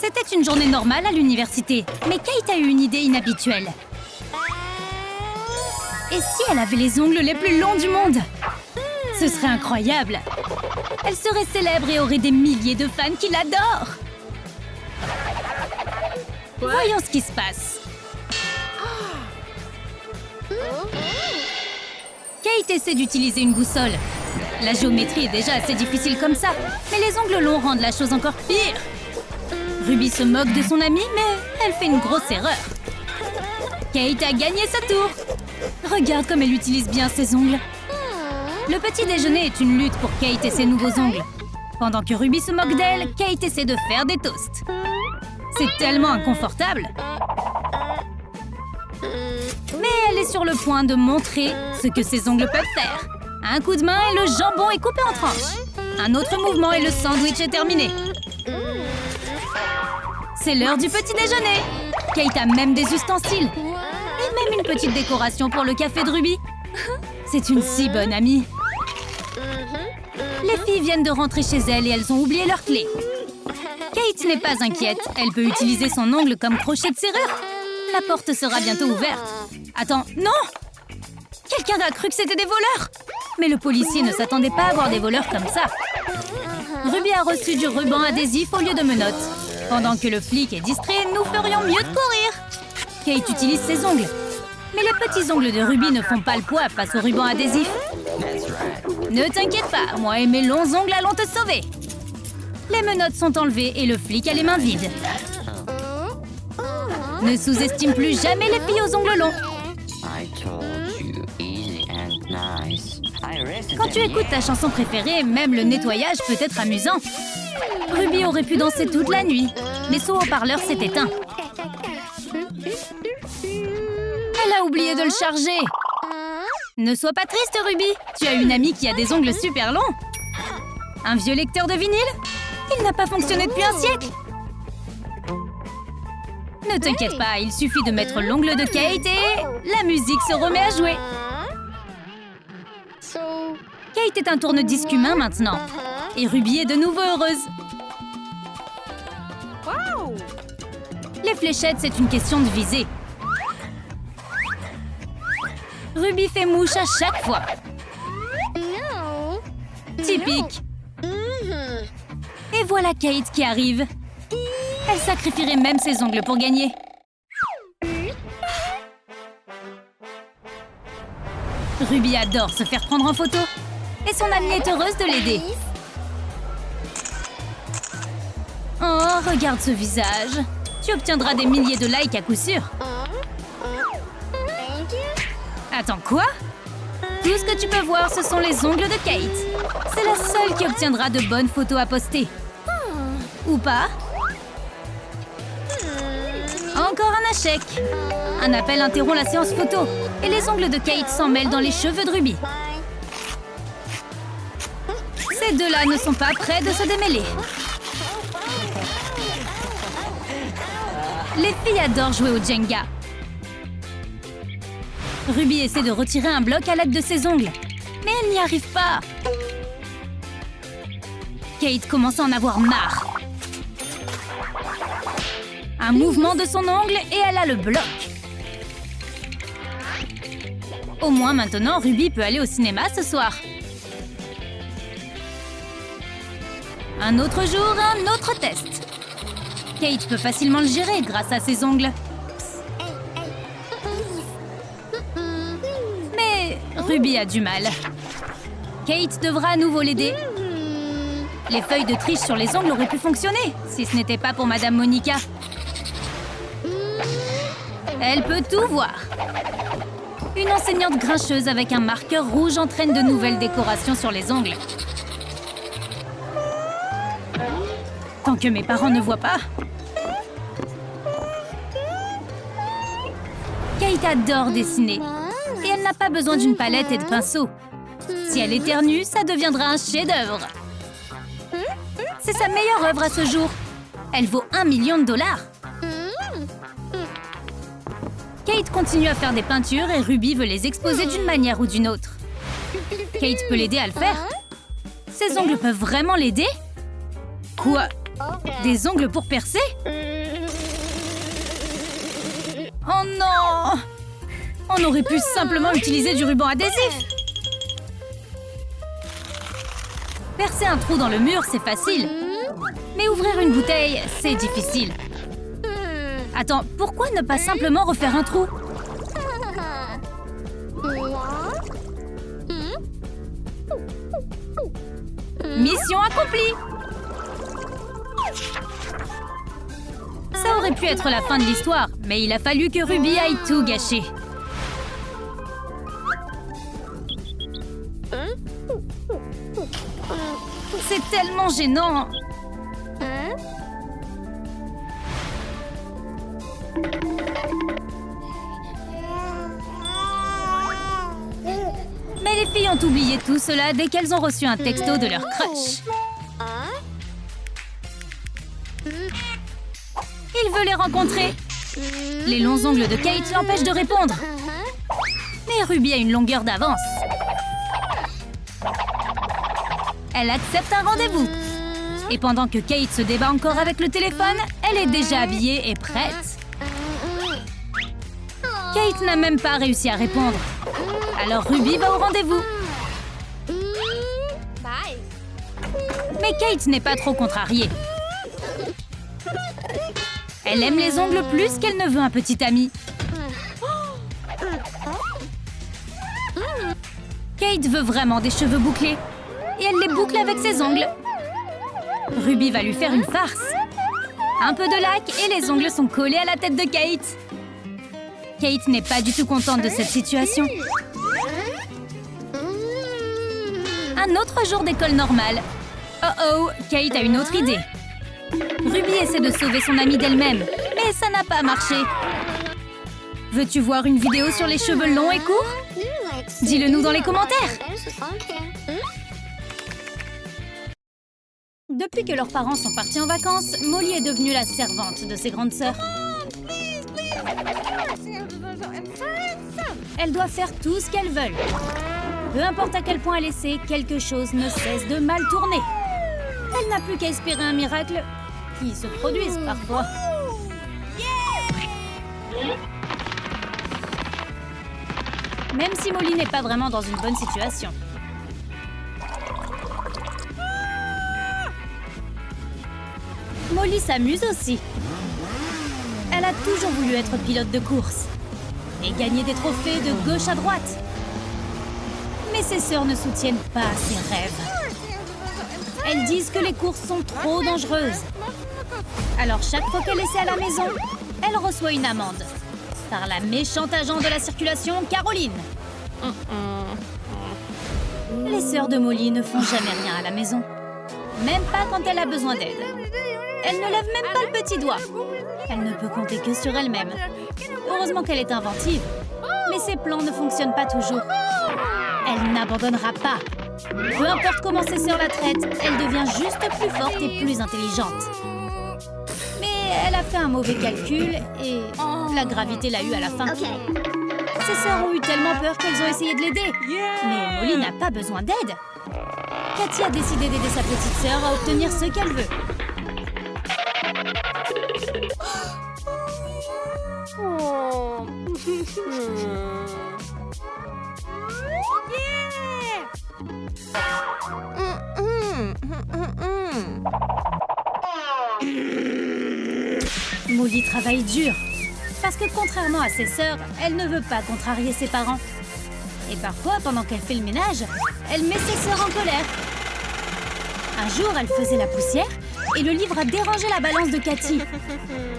C'était une journée normale à l'université, mais Kate a eu une idée inhabituelle. Et si elle avait les ongles les plus longs du monde? Ce serait incroyable! Elle serait célèbre et aurait des milliers de fans qui l'adorent! Voyons ce qui se passe. Kate essaie d'utiliser une boussole. La géométrie est déjà assez difficile comme ça, mais les ongles longs rendent la chose encore pire. Ruby se moque de son amie, mais elle fait une grosse erreur. Kate a gagné sa tour. Regarde comme elle utilise bien ses ongles. Le petit déjeuner est une lutte pour Kate et ses nouveaux ongles. Pendant que Ruby se moque d'elle, Kate essaie de faire des toasts. C'est tellement inconfortable. Mais elle est sur le point de montrer ce que ses ongles peuvent faire. Un coup de main et le jambon est coupé en tranches. Un autre mouvement et le sandwich est terminé. C'est l'heure du petit déjeuner. Kate a même des ustensiles. Et même une petite décoration pour le café de Ruby. C'est une si bonne amie. Les filles viennent de rentrer chez elles et elles ont oublié leurs clés. Kate n'est pas inquiète. Elle peut utiliser son ongle comme crochet de serrure. La porte sera bientôt ouverte. Attends, non! Quelqu'un a cru que c'était des voleurs! Mais le policier ne s'attendait pas à voir des voleurs comme ça. Ruby a reçu du ruban adhésif au lieu de menottes. Pendant que le flic est distrait, nous ferions mieux de courir. Kate utilise ses ongles. Mais les petits ongles de Ruby ne font pas le poids face au ruban adhésif. Ne t'inquiète pas, moi et mes longs ongles allons te sauver. Les menottes sont enlevées et le flic a les mains vides. Ne sous-estime plus jamais les filles aux ongles longs. Quand tu écoutes ta chanson préférée, même le nettoyage peut être amusant. Ruby aurait pu danser toute la nuit, mais son haut-parleur s'est éteint. Elle a oublié de le charger. Ne sois pas triste, Ruby. Tu as une amie qui a des ongles super longs. Un vieux lecteur de vinyle? Il n'a pas fonctionné depuis un siècle. Ne t'inquiète pas, il suffit de mettre l'ongle de Kate et la musique se remet à jouer. Kate est un tourne-disque humain maintenant. Et Ruby est de nouveau heureuse. Les fléchettes, c'est une question de visée. Ruby fait mouche à chaque fois. Typique. Et voilà Kate qui arrive. Elle sacrifierait même ses ongles pour gagner. Ruby adore se faire prendre en photo. Et son amie est heureuse de l'aider. Oh, regarde ce visage. Tu obtiendras des milliers de likes à coup sûr. Attends, quoi? Tout ce que tu peux voir, ce sont les ongles de Kate. C'est la seule qui obtiendra de bonnes photos à poster. Ou pas? Encore un échec. Un appel interrompt la séance photo. Et les ongles de Kate s'en mêlent dans les cheveux de Ruby. Ces deux-là ne sont pas prêts de se démêler. Les filles adorent jouer au Jenga. Ruby essaie de retirer un bloc à l'aide de ses ongles. Mais elle n'y arrive pas. Kate commence à en avoir marre. Un mouvement de son ongle et elle a le bloc. Au moins maintenant, Ruby peut aller au cinéma ce soir. Un autre jour, un autre test. Kate peut facilement le gérer grâce à ses ongles. Mais Ruby a du mal. Kate devra à nouveau l'aider. Les feuilles de triche sur les ongles auraient pu fonctionner, si ce n'était pas pour Madame Monica. Elle peut tout voir. Une enseignante grincheuse avec un marqueur rouge entraîne de nouvelles décorations sur les ongles. Tant que mes parents ne voient pas. Kate adore dessiner. Et elle n'a pas besoin d'une palette et de pinceau. Si elle éternue, ça deviendra un chef-d'œuvre. C'est sa meilleure œuvre à ce jour. Elle vaut 1 million de dollars. Kate continue à faire des peintures et Ruby veut les exposer d'une manière ou d'une autre. Kate peut l'aider à le faire. Ses ongles peuvent vraiment l'aider? Quoi? Des ongles pour percer? Oh non! On aurait pu simplement utiliser du ruban adhésif. Percer un trou dans le mur, c'est facile. Mais ouvrir une bouteille, c'est difficile. Attends, pourquoi ne pas simplement refaire un trou? Mission accomplie! Ça aurait pu être la fin de l'histoire, mais il a fallu que Ruby aille tout gâcher. C'est tellement gênant! Mais les filles ont oublié tout cela dès qu'elles ont reçu un texto de leur crush. Il veut les rencontrer. Les longs ongles de Kate l'empêchent de répondre. Mais Ruby a une longueur d'avance. Elle accepte un rendez-vous. Et pendant que Kate se débat encore avec le téléphone, elle est déjà habillée et prête. Kate n'a même pas réussi à répondre. Alors Ruby va au rendez-vous. Mais Kate n'est pas trop contrariée. Elle aime les ongles plus qu'elle ne veut un petit ami. Kate veut vraiment des cheveux bouclés. Et elle les boucle avec ses ongles. Ruby va lui faire une farce. Un peu de lac et les ongles sont collés à la tête de Kate. Kate n'est pas du tout contente de cette situation. Un autre jour d'école normale. Oh, Kate a une autre idée. Ruby essaie de sauver son amie d'elle-même, mais ça n'a pas marché. Veux-tu voir une vidéo sur les cheveux longs et courts? Dis-le nous dans les commentaires. Depuis que leurs parents sont partis en vacances, Molly est devenue la servante de ses grandes sœurs. Elle doit faire tout ce qu'elles veulent. Peu importe à quel point elle essaie, quelque chose ne cesse de mal tourner. Elle n'a plus qu'à espérer un miracle qui se produise parfois. Même si Molly n'est pas vraiment dans une bonne situation. Molly s'amuse aussi. Elle a toujours voulu être pilote de course et gagner des trophées de gauche à droite. Mais ses sœurs ne soutiennent pas ses rêves. Elles disent que les courses sont trop dangereuses. Alors chaque fois qu'elle essaie à la maison, elle reçoit une amende. Par la méchante agent de la circulation, Caroline. Les sœurs de Molly ne font jamais rien à la maison. Même pas quand elle a besoin d'aide. Elle ne lève même pas le petit doigt. Elle ne peut compter que sur elle-même. Heureusement qu'elle est inventive. Mais ses plans ne fonctionnent pas toujours. Elle n'abandonnera pas. Peu importe comment ses sœurs la traitent, elle devient juste plus forte et plus intelligente. Mais elle a fait un mauvais calcul et la gravité l'a eu à la fin. Ses sœurs ont eu tellement peur qu'elles ont essayé de l'aider. Mais Molly n'a pas besoin d'aide. Cathy a décidé d'aider sa petite sœur à obtenir ce qu'elle veut. Molly travaille dur. Parce que contrairement à ses sœurs, elle ne veut pas contrarier ses parents. Et parfois, pendant qu'elle fait le ménage, elle met ses sœurs en colère. Un jour, elle faisait la poussière et le livre a dérangé la balance de Cathy.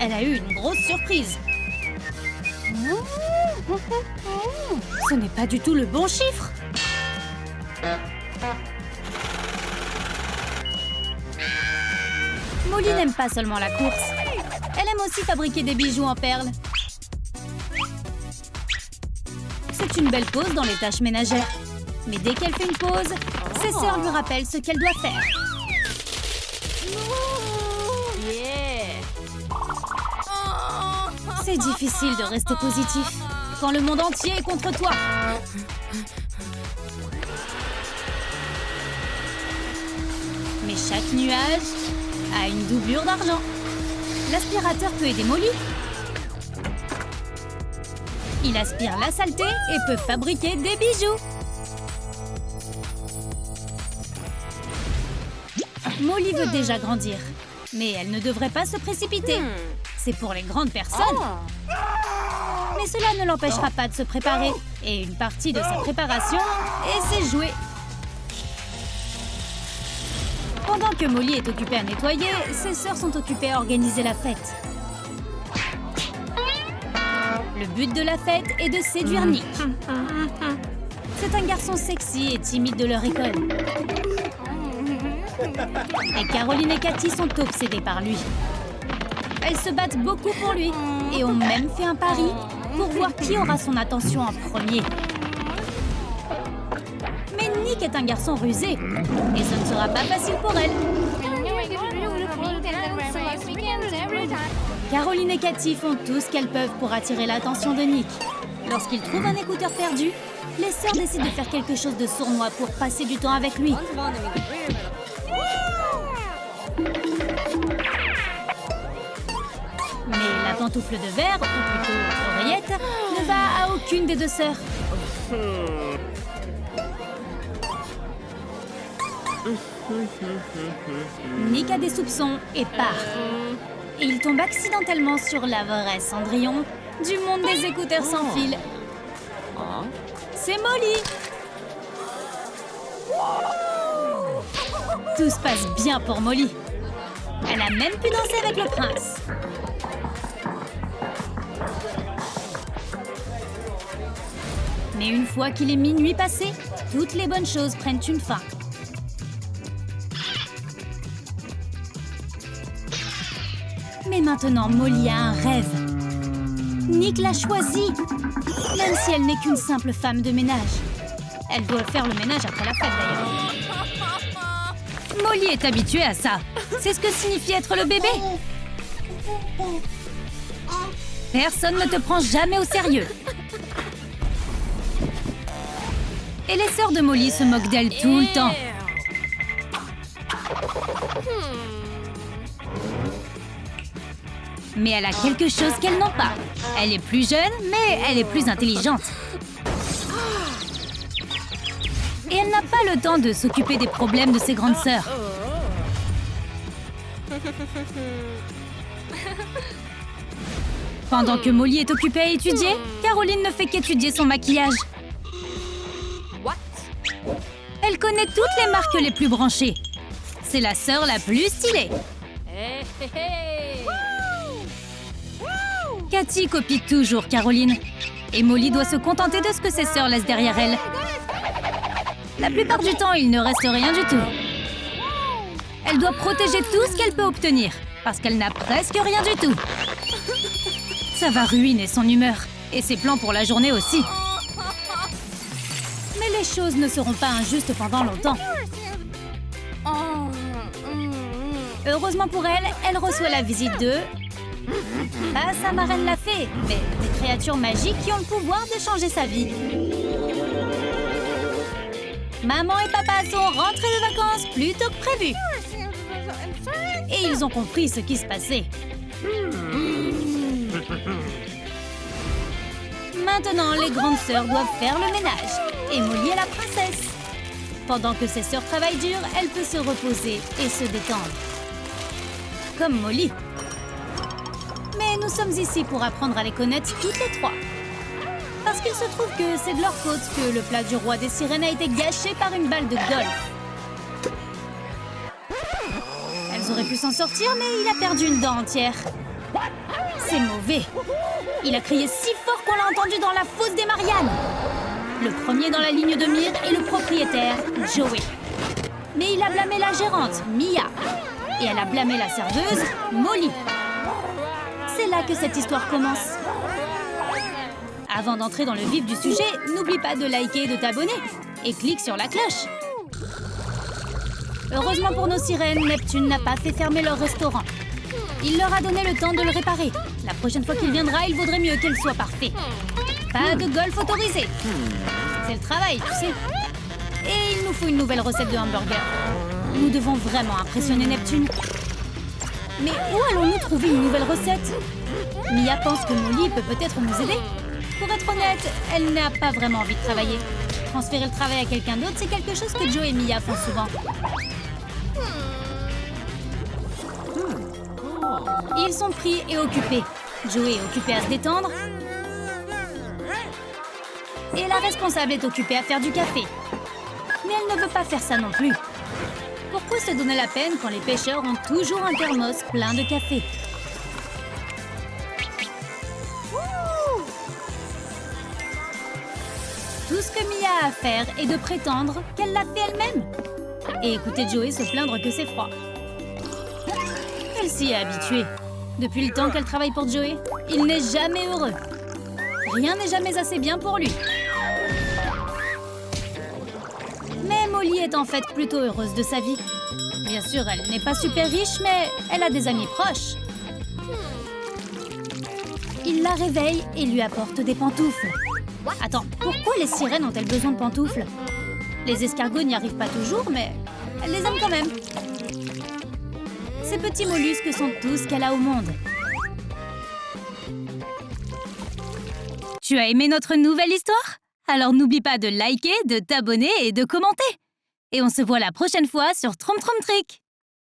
Elle a eu une grosse surprise. Ce n'est pas du tout le bon chiffre. Molly n'aime pas seulement la course. Elle aime aussi fabriquer des bijoux en perles. C'est une belle pause dans les tâches ménagères. Mais dès qu'elle fait une pause, ses sœurs lui rappellent ce qu'elle doit faire. C'est difficile de rester positif quand le monde entier est contre toi. Mais chaque nuage a une doublure d'argent. L'aspirateur peut aider Molly. Il aspire la saleté et peut fabriquer des bijoux. Molly veut déjà grandir, mais elle ne devrait pas se précipiter. C'est pour les grandes personnes. Mais cela ne l'empêchera pas de se préparer. Et une partie de sa préparation est ses jouets. Pendant que Molly est occupée à nettoyer, ses sœurs sont occupées à organiser la fête. Le but de la fête est de séduire Nick. C'est un garçon sexy et timide de leur école. Et Caroline et Cathy sont obsédées par lui. Elles se battent beaucoup pour lui et ont même fait un pari pour voir qui aura son attention en premier. Mais Nick est un garçon rusé et ce ne sera pas facile pour elle. Caroline et Cathy font tout ce qu'elles peuvent pour attirer l'attention de Nick. Lorsqu'il trouve un écouteur perdu, les sœurs décident de faire quelque chose de sournois pour passer du temps avec lui. Mais la pantoufle de verre, ou plutôt oreillette, ne va à aucune des deux sœurs. Nick a des soupçons et part. Et il tombe accidentellement sur la vraie Cendrillon du monde des écouteurs sans fil. C'est Molly. Tout se passe bien pour Molly. Elle a même pu danser avec le prince. Mais une fois qu'il est minuit passé, toutes les bonnes choses prennent une fin. Mais maintenant, Molly a un rêve. Nick l'a choisie, même si elle n'est qu'une simple femme de ménage. Elle doit faire le ménage après la fête, d'ailleurs. Molly est habituée à ça. C'est ce que signifie être le bébé. Personne ne te prend jamais au sérieux. Et les sœurs de Molly se moquent d'elle tout le temps. Mais elle a quelque chose qu'elles n'ont pas. Elle est plus jeune, mais elle est plus intelligente. Et elle n'a pas le temps de s'occuper des problèmes de ses grandes sœurs. Pendant que Molly est occupée à étudier, Caroline ne fait qu'étudier son maquillage. Elle connaît toutes les marques les plus branchées. C'est la sœur la plus stylée. Cathy copie toujours Caroline. Et Molly doit se contenter de ce que ses sœurs laissent derrière elle. La plupart du temps, il ne reste rien du tout. Elle doit protéger tout ce qu'elle peut obtenir, parce qu'elle n'a presque rien du tout. Ça va ruiner son humeur, et ses plans pour la journée aussi. Mais les choses ne seront pas injustes pendant longtemps. Heureusement pour elle, elle reçoit la visite de... Pas sa marraine la fée, mais des créatures magiques qui ont le pouvoir de changer sa vie. Maman et papa sont rentrés de vacances plus tôt que prévu. Et ils ont compris ce qui se passait. Maintenant, les grandes sœurs doivent faire le ménage. Et Molly est la princesse. Pendant que ses sœurs travaillent dur, elle peut se reposer et se détendre. Comme Molly. Mais nous sommes ici pour apprendre à les connaître toutes les trois. Parce qu'il se trouve que c'est de leur faute que le plat du roi des sirènes a été gâché par une balle de golf. Elles auraient pu s'en sortir, mais il a perdu une dent entière. C'est mauvais. Il a crié si fort qu'on l'a entendu dans la fosse des Mariannes. Le premier dans la ligne de mire est le propriétaire, Joey. Mais il a blâmé la gérante, Mia. Et elle a blâmé la serveuse, Molly. C'est là que cette histoire commence. Avant d'entrer dans le vif du sujet, n'oublie pas de liker et de t'abonner. Et clique sur la cloche. Heureusement pour nos sirènes, Neptune n'a pas fait fermer leur restaurant. Il leur a donné le temps de le réparer. La prochaine fois qu'il viendra, il vaudrait mieux qu'elle soit parfaite. Pas de golf autorisé. C'est le travail, tu sais. Et il nous faut une nouvelle recette de hamburger. Nous devons vraiment impressionner Neptune. Mais où allons-nous trouver une nouvelle recette? Mia pense que Molly peut peut-être nous aider. Pour être honnête, elle n'a pas vraiment envie de travailler. Transférer le travail à quelqu'un d'autre, c'est quelque chose que Joe et Mia font souvent. Ils sont pris et occupés. Joe est occupée à se détendre. Et la responsable est occupée à faire du café. Mais elle ne veut pas faire ça non plus. Pourquoi se donner la peine quand les pêcheurs ont toujours un thermos plein de café? Tout ce que Mia a à faire est de prétendre qu'elle l'a fait elle-même. Et écouter Joey se plaindre que c'est froid. Elle s'y est habituée. Depuis le temps qu'elle travaille pour Joey, il n'est jamais heureux. Rien n'est jamais assez bien pour lui. Mais Molly est en fait plutôt heureuse de sa vie. Bien sûr, elle n'est pas super riche, mais elle a des amis proches. Il la réveille et lui apporte des pantoufles. Attends, pourquoi les sirènes ont-elles besoin de pantoufles? Les escargots n'y arrivent pas toujours, mais elle les aime quand même. Ces petits mollusques sont tout ce qu'elle a au monde. Tu as aimé notre nouvelle histoire? Alors n'oublie pas de liker, de t'abonner et de commenter. Et on se voit la prochaine fois sur Trompe Trompe Trick.